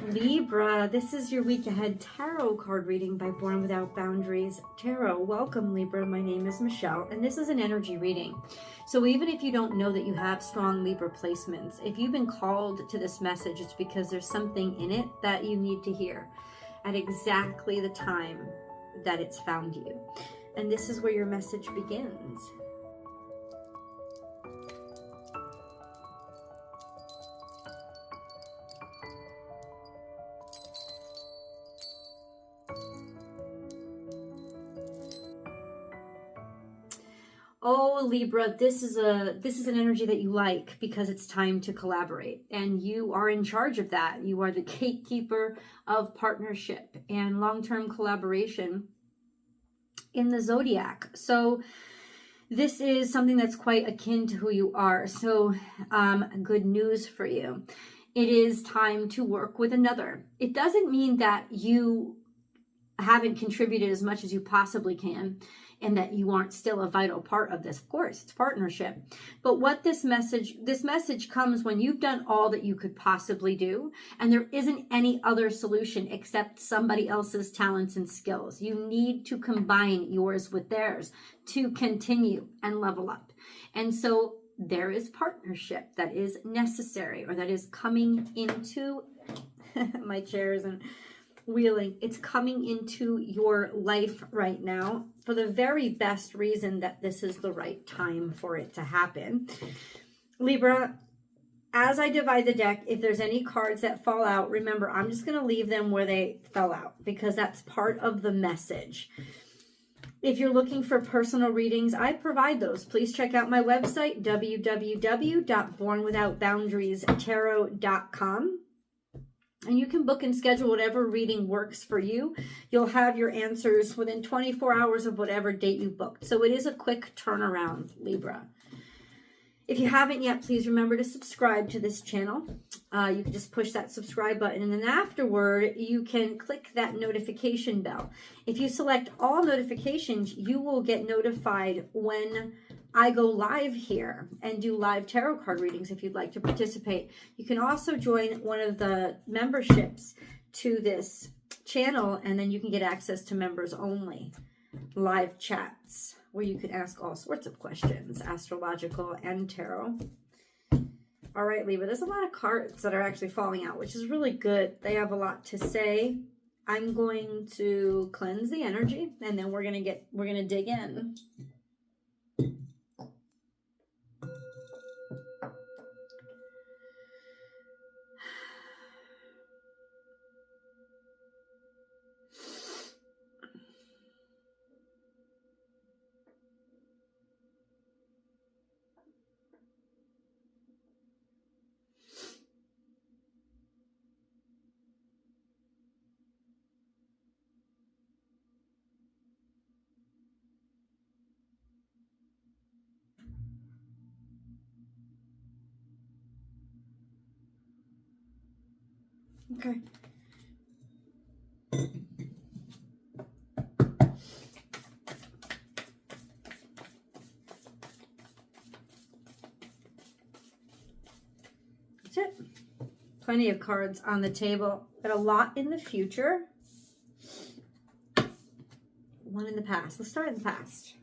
Libra, this is your week ahead tarot card reading by Born Without Boundaries Tarot. Welcome, Libra. My name is Michelle, and this is an energy reading. So even if you don't know that you have strong Libra placements, if you've been called to this message, it's because there's something in it that you need to hear at exactly the time that it's found you. And this is where your message begins. Oh, Libra, this is an energy that you like because it's time to collaborate, and you are in charge of that. You are the gatekeeper of partnership and long-term collaboration in the zodiac. So this is something that's quite akin to who you are. So good news for you. It is time to work with another. It doesn't mean that you haven't contributed as much as you possibly can and that you aren't still a vital part of this. Of course, it's partnership. But what this message comes when you've done all that you could possibly do and there isn't any other solution except somebody else's talents and skills. You need to combine yours with theirs to continue and level up. And so there is partnership that is necessary, or that is coming into my chairs and wheeling. It's coming into your life right now for the very best reason that this is the right time for it to happen. Libra, as I divide the deck, if there's any cards that fall out, remember, I'm just going to leave them where they fell out because that's part of the message. If you're looking for personal readings, I provide those. Please check out my website, www.bornwithoutboundariestarot.com. And you can book and schedule whatever reading works for you. You'll have your answers within 24 hours of whatever date you booked. So it is a quick turnaround, Libra. If you haven't yet, please remember to subscribe to this channel. You can just push that subscribe button, and then afterward, you can click that notification bell. If you select all notifications, you will get notified when I go live here and do live tarot card readings if you'd like to participate. You can also join one of the memberships to this channel, and then you can get access to members only live chats where you can ask all sorts of questions, astrological and tarot. All right, Libra, there's a lot of cards that are actually falling out, which is really good. They have a lot to say. I'm going to cleanse the energy, and then we're going to dig in. Okay. That's it. Plenty of cards on the table, but a lot in the future. One in the past. Let's start in the past.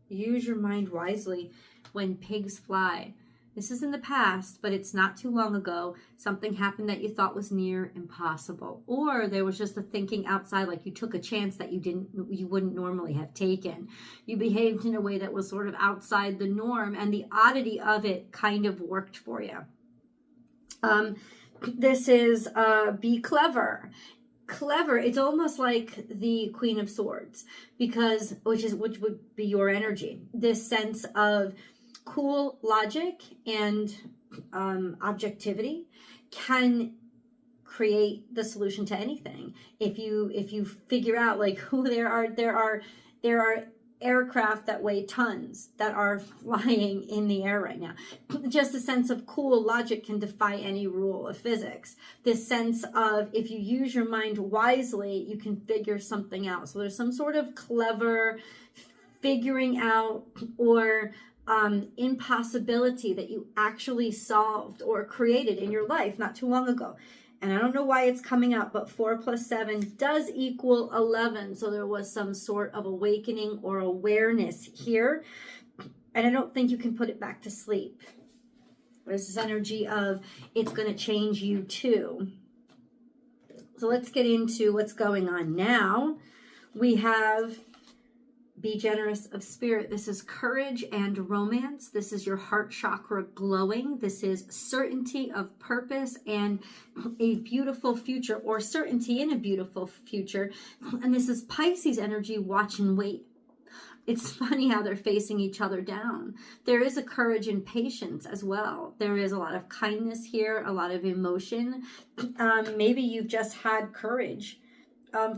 Use your mind wisely when pigs fly. This is in the past, but it's not too long ago. Something happened that you thought was near impossible. Or there was just a thinking outside, like you took a chance that you wouldn't normally have taken. You behaved in a way that was sort of outside the norm, and the oddity of it kind of worked for you. This is be clever. Clever, it's almost like the Queen of Swords, because which would be your energy. This sense of cool logic and objectivity can create the solution to anything. If you figure out like who there are aircraft that weigh tons that are flying in the air right now. Just a sense of cool logic can defy any rule of physics. This sense of if you use your mind wisely, you can figure something out. So there's some sort of clever figuring out or impossibility that you actually solved or created in your life not too long ago. And I don't know why it's coming up, but 4 plus 7 does equal 11. So there was some sort of awakening or awareness here. And I don't think you can put it back to sleep. There's this energy of it's going to change you too. So let's get into what's going on now. We have be generous of spirit. This is courage and romance. This is your heart chakra glowing. This is certainty of purpose and a beautiful future, or certainty in a beautiful future. And this is Pisces energy, watch and wait. It's funny how they're facing each other down. There is a courage and patience as well. There is a lot of kindness here, a lot of emotion. Maybe you've just had courage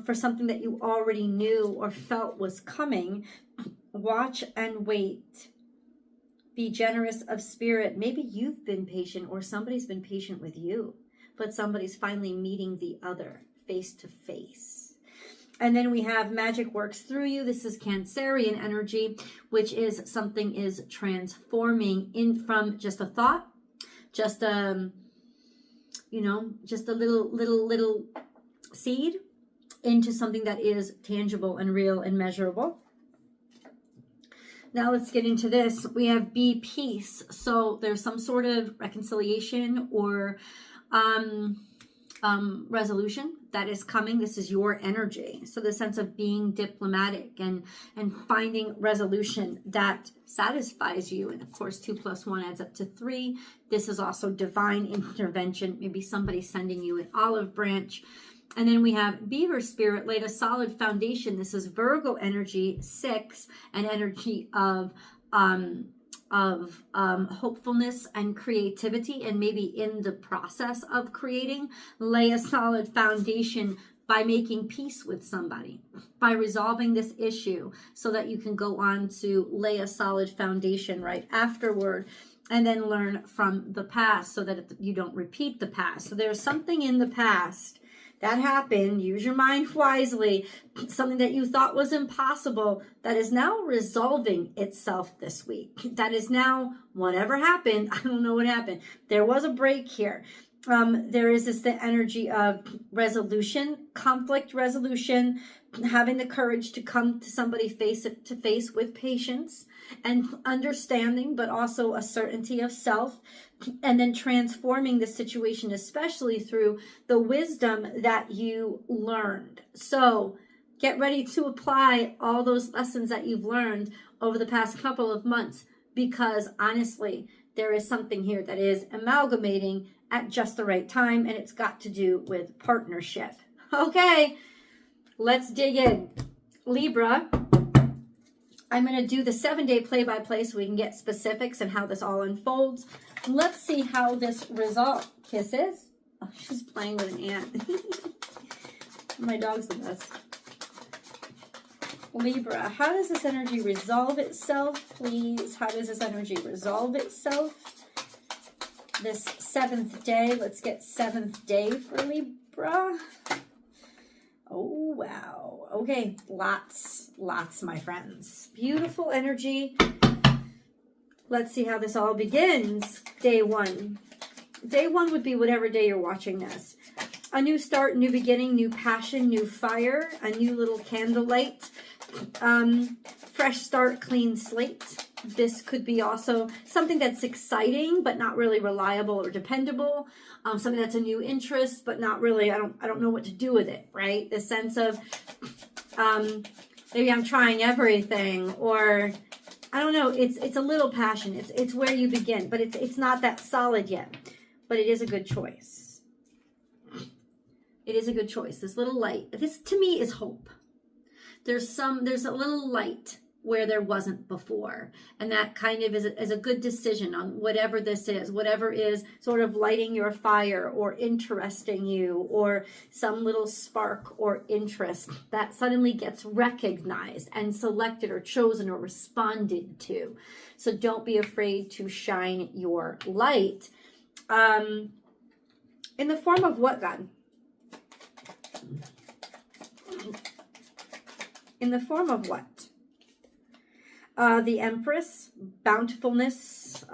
for something that you already knew or felt was coming. Watch and wait. Be generous of spirit. Maybe you've been patient, or somebody's been patient with you, but somebody's finally meeting the other face to face. And then we have magic works through you. This is Cancerian energy, which is something is transforming in from just a thought, just just a little seed into something that is tangible and real and measurable. Now let's get into this. We have be peace. So there's some sort of reconciliation or resolution that is coming. This is your energy. So the sense of being diplomatic and finding resolution that satisfies you. And of course, 2 plus 1 adds up to 3. This is also divine intervention. Maybe somebody sending you an olive branch. And then we have Beaver Spirit, laid a solid foundation. This is Virgo energy, 6, an energy of hopefulness and creativity, and maybe in the process of creating, lay a solid foundation by making peace with somebody, by resolving this issue so that you can go on to lay a solid foundation right afterward, and then learn from the past so that you don't repeat the past. So there's something in the past that happened, use your mind wisely, something that you thought was impossible that is now resolving itself this week. That is now, whatever happened, I don't know what happened. There was a break here. There is the energy of resolution, conflict resolution, having the courage to come to somebody face to face with patience and understanding, but also a certainty of self, and then transforming the situation, especially through the wisdom that you learned. So get ready to apply all those lessons that you've learned over the past couple of months, because honestly, there is something here that is amalgamating at just the right time, and it's got to do with partnership. Okay, let's dig in. Libra, I'm going to do the 7-day play-by-play so we can get specifics and how this all unfolds. Let's see how this resolves. Kisses. Oh, she's playing with an ant. My dog's the best. Libra, how does this energy resolve itself, please? How does this energy resolve itself? This 7th day, let's get 7th day for Libra. Oh, wow. Okay, lots, my friends. Beautiful energy. Let's see how this all begins. Day 1. Day 1 would be whatever day you're watching this. A new start, new beginning, new passion, new fire, a new little candlelight. Fresh start, clean slate. This could be also something that's exciting, but not really reliable or dependable. Something that's a new interest, but not really, I don't know what to do with it, right? The sense of, maybe I'm trying everything, or I don't know, it's a little passion. It's where you begin, but it's not that solid yet, but it is a good choice. It is a good choice. This little light, this to me is hope. There's a little light where there wasn't before. And that kind of is a good decision on whatever this is, whatever is sort of lighting your fire or interesting you, or some little spark or interest that suddenly gets recognized and selected or chosen or responded to. So don't be afraid to shine your light. In the form of what, God? In the form of what? The Empress, bountifulness,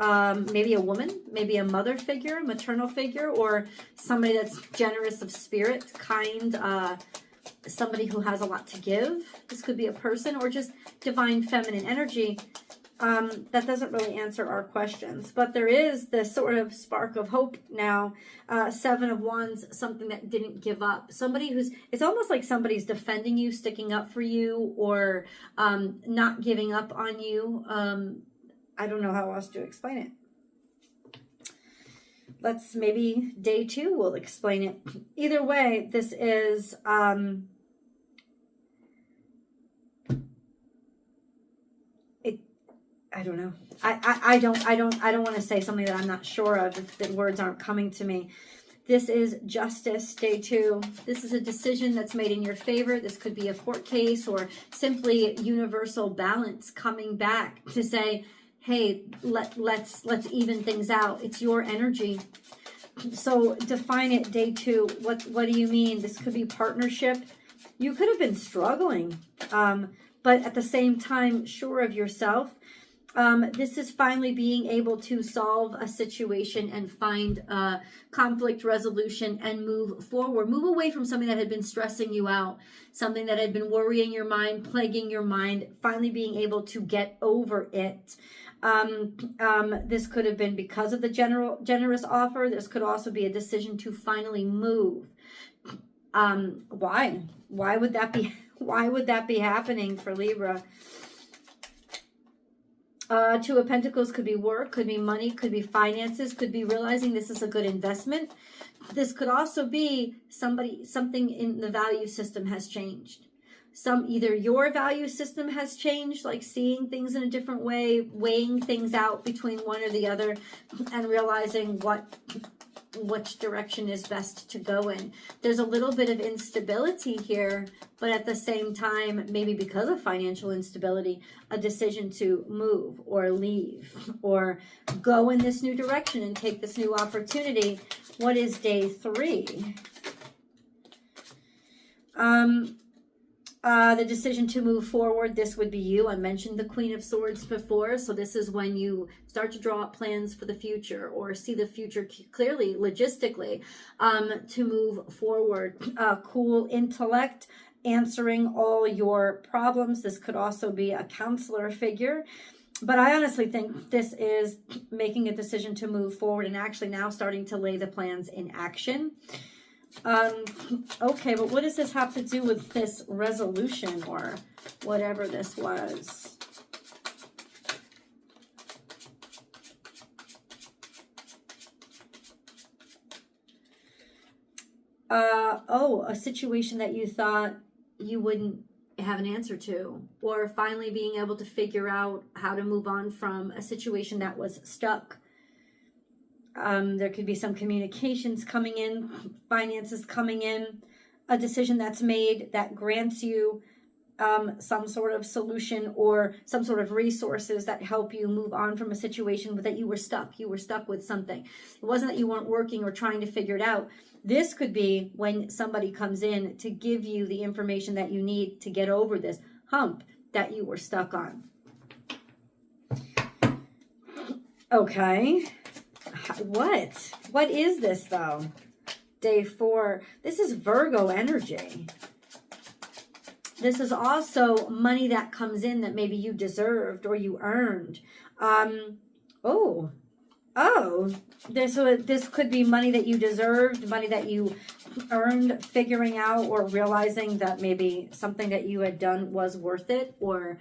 maybe a woman, maybe a mother figure, maternal figure, or somebody that's generous of spirit, kind, somebody who has a lot to give. This could be a person or just divine feminine energy. That doesn't really answer our questions, but there is this sort of spark of hope now. 7 of Wands, something that didn't give up. Somebody who's, it's almost like somebody's defending you, sticking up for you, or not giving up on you. I don't know how else to explain it. Let's maybe day 2 will explain it. Either way, this is I don't know. I don't want to say something that I'm not sure of, if the words aren't coming to me. This is justice, day 2. This is a decision that's made in your favor. This could be a court case or simply universal balance coming back to say, hey, let's even things out. It's your energy. So define it, day 2. What do you mean? This could be partnership. You could have been struggling, but at the same time, sure of yourself. This is finally being able to solve a situation and find conflict resolution and move forward. Move away from something that had been stressing you out, something that had been worrying your mind, plaguing your mind, finally being able to get over it. This could have been because of the generous offer. This could also be a decision to finally move. Why? Why would that be? Why would that be happening for Libra? 2 of Pentacles could be work, could be money, could be finances, could be realizing this is a good investment. This could also be something in the value system has changed. Either your value system has changed, like seeing things in a different way, weighing things out between one or the other, and realizing which direction is best to go in. There's a little bit of instability here, but at the same time, maybe because of financial instability, a decision to move or leave or go in this new direction and take this new opportunity. What is day 3? The decision to move forward, this would be you. I mentioned the Queen of Swords before. So this is when you start to draw up plans for the future or see the future clearly, logistically, to move forward. Cool intellect, answering all your problems. This could also be a counselor figure. But I honestly think this is making a decision to move forward and actually now starting to lay the plans in action. Okay, but what does this have to do with this resolution or whatever this was? A situation that you thought you wouldn't have an answer to, or finally being able to figure out how to move on from a situation that was stuck. There could be some communications coming in, finances coming in, a decision that's made that grants you some sort of solution or some sort of resources that help you move on from a situation that you were stuck. You were stuck with something. It wasn't that you weren't working or trying to figure it out. This could be when somebody comes in to give you the information that you need to get over this hump that you were stuck on. Okay. What is this though? Day 4. This is Virgo energy. This is also money that comes in that maybe you deserved or you earned. This could be money that you deserved, money that you earned, figuring out or realizing that maybe something that you had done was worth it, or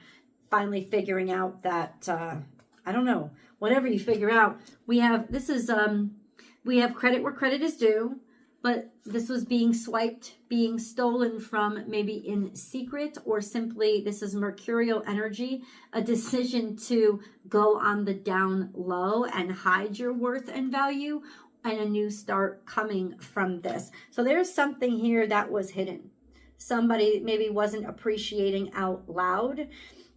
finally figuring out that, I don't know, whatever you figure out. We have credit where credit is due, but this was being swiped, being stolen from, maybe in secret, or simply this is mercurial energy, a decision to go on the down low and hide your worth and value, and a new start coming from this. So there's something here that was hidden. Somebody maybe wasn't appreciating out loud,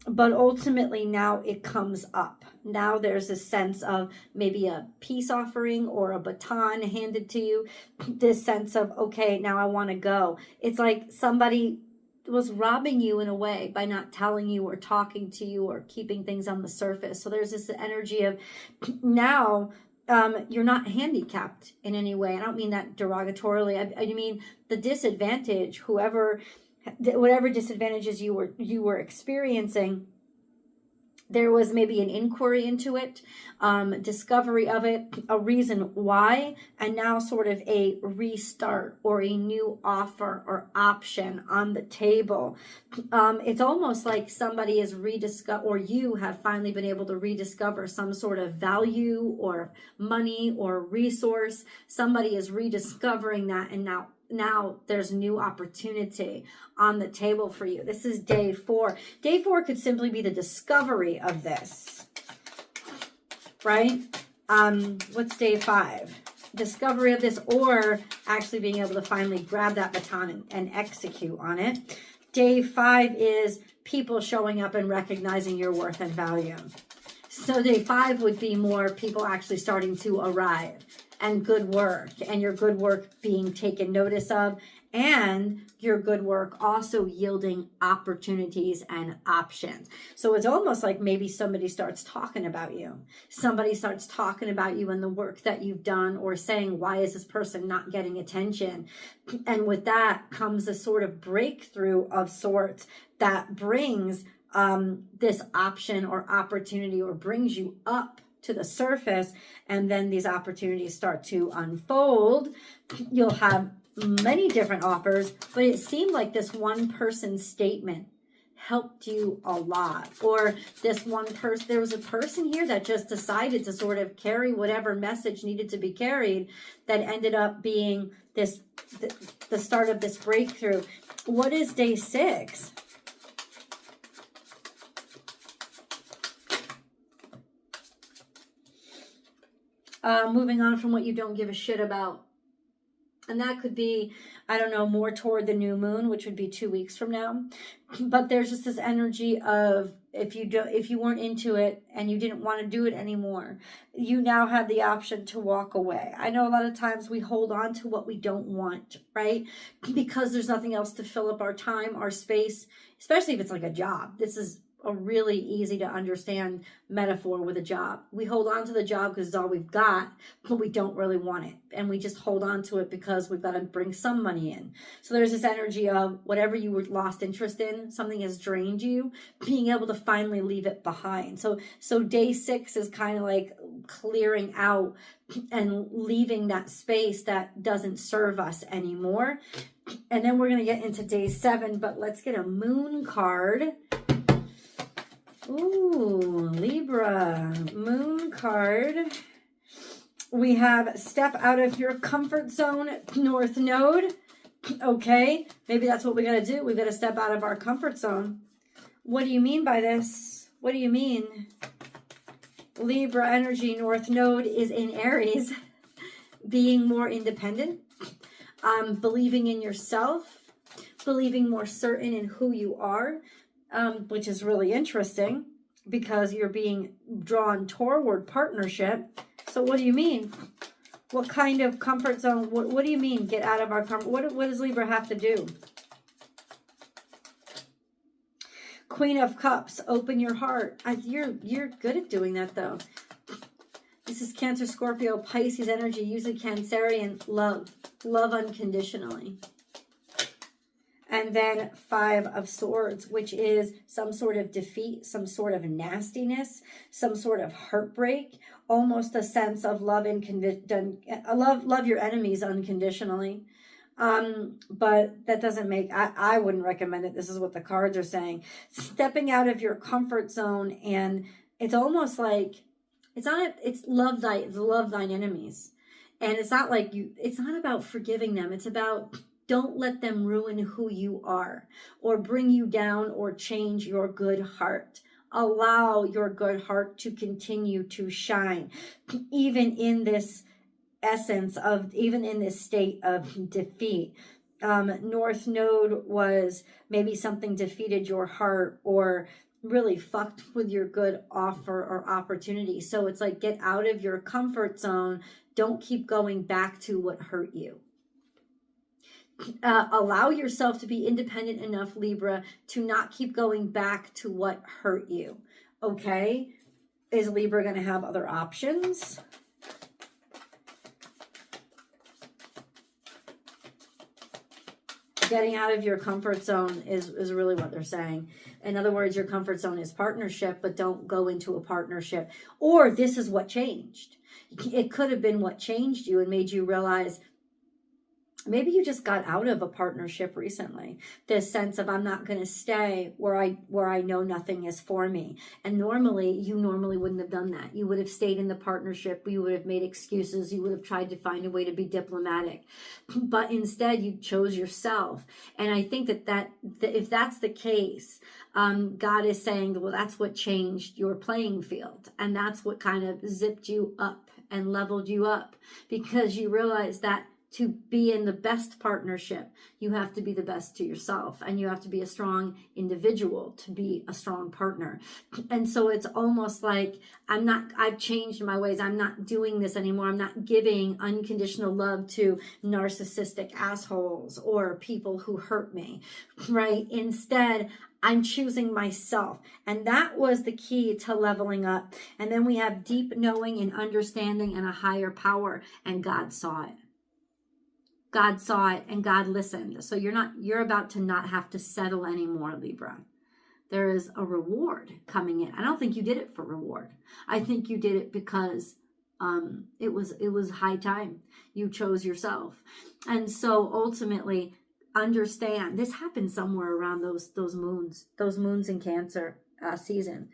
but ultimately now it comes up. Now there's a sense of maybe a peace offering or a baton handed to you. This sense of, okay, now I want to go. It's like somebody was robbing you in a way by not telling you or talking to you or keeping things on the surface. So there's this energy of now you're not handicapped in any way. I don't mean that derogatorily. I mean the disadvantage, whatever disadvantages you were experiencing, there was maybe an inquiry into it, discovery of it, a reason why, and now sort of a restart or a new offer or option on the table. It's almost like somebody is or you have finally been able to rediscover some sort of value or money or resource. Somebody is rediscovering that, and now there's new opportunity on the table for you. This is day 4. Day 4 could simply be the discovery of this, right? What's day 5? Discovery of this, or actually being able to finally grab that baton and execute on it. Day 5 is people showing up and recognizing your worth and value. So day 5 would be more people actually starting to arrive, and good work, and your good work being taken notice of, and your good work also yielding opportunities and options. So it's almost like maybe somebody starts talking about you. Somebody starts talking about you and the work that you've done, or saying, why is this person not getting attention? And with that comes a sort of breakthrough of sorts that brings this option or opportunity, or brings you up to the surface, and then these opportunities start to unfold. You'll have many different offers, but it seemed like this one person's statement helped you a lot, or this one person, there was a person here that just decided to sort of carry whatever message needed to be carried, that ended up being the start of this breakthrough. What is day 6? Moving on from what you don't give a shit about. And that could be, I don't know, more toward the new moon, which would be 2 weeks from now. But there's just this energy of, if you weren't into it and you didn't want to do it anymore, you now have the option to walk away. I know a lot of times we hold on to what we don't want, right? Because there's nothing else to fill up our time, our space, especially if it's like a job. This is a really easy to understand metaphor with a job. We hold on to the job because it's all we've got, but we don't really want it. And we just hold on to it because we've got to bring some money in. So there's this energy of whatever you were lost interest in, something has drained you, being able to finally leave it behind. So day 6 is kind of like clearing out and leaving that space that doesn't serve us anymore. And then we're going to get into day 7, but let's get a moon card. Ooh, Libra, moon card. We have step out of your comfort zone, North Node. Okay, maybe that's what we got to do. We got to step out of our comfort zone. What do you mean by this? What do you mean? Libra energy, North Node is in Aries. Being more independent, believing in yourself, believing more certain in who you are. Which is really interesting because you're being drawn toward partnership. So what do you mean? What kind of comfort zone? What do you mean get out of our comfort? What does Libra have to do? Queen of Cups, open your heart. You're good at doing that though. This is Cancer, Scorpio, Pisces energy, usually Cancerian. Love unconditionally. And then 5 of Swords, which is some sort of defeat, some sort of nastiness, some sort of heartbreak, almost a sense of love your enemies unconditionally. But that doesn't make, I wouldn't recommend it. This is what the cards are saying. Stepping out of your comfort zone, and it's almost like, it's love thine enemies. And it's not like it's not about forgiving them. It's about, don't let them ruin who you are or bring you down or change your good heart. Allow your good heart to continue to shine, even in this even in this state of defeat. North Node was maybe something defeated your heart or really fucked with your good offer or opportunity. So it's like, get out of your comfort zone. Don't keep going back to what hurt you. Allow yourself to be independent enough, Libra, to not keep going back to what hurt you. Okay? Is Libra going to have other options? Getting out of your comfort zone is really what they're saying. In other words, your comfort zone is partnership, but don't go into a partnership. Or this is what changed. It could have been what changed you and made you realize maybe you just got out of a partnership recently. This sense of I'm not going to stay where I know nothing is for me. And you normally wouldn't have done that. You would have stayed in the partnership. You would have made excuses. You would have tried to find a way to be diplomatic. But instead, you chose yourself. And I think that if that's the case, God is saying, well, that's what changed your playing field. And that's what kind of zipped you up and leveled you up, because you realize that to be in the best partnership, you have to be the best to yourself, and you have to be a strong individual to be a strong partner. And so it's almost like I've changed my ways. I'm not doing this anymore. I'm not giving unconditional love to narcissistic assholes or people who hurt me, right? Instead, I'm choosing myself. And that was the key to leveling up. And then we have deep knowing and understanding and a higher power, and God saw it. God saw it and God listened. So you're about to not have to settle anymore, Libra. There is a reward coming in. I don't think you did it for reward. I think you did it because it was high time. You chose yourself. And so ultimately, understand this happened somewhere around those moons in Cancer season.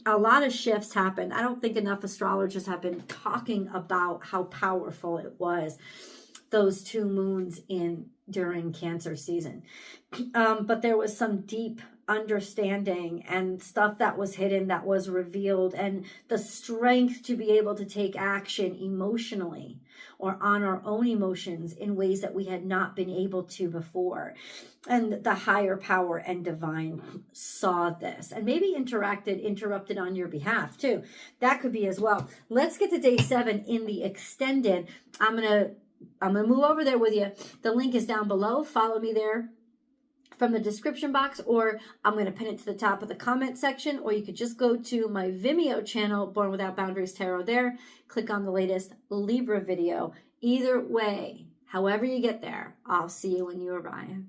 A lot of shifts happened. I don't think enough astrologers have been talking about how powerful it was, those 2 moons during Cancer season. But there was some deep understanding and stuff that was hidden that was revealed, and the strength to be able to take action emotionally or on our own emotions in ways that we had not been able to before. And the higher power and divine saw this and maybe interrupted on your behalf too. That could be as well. Let's get to day 7 in the extended. I'm going to move over there with you. The link is down below. Follow me there from the description box, or I'm going to pin it to the top of the comment section, or you could just go to my Vimeo channel, Born Without Boundaries Tarot there. Click on the latest Libra video. Either way, however you get there, I'll see you when you arrive.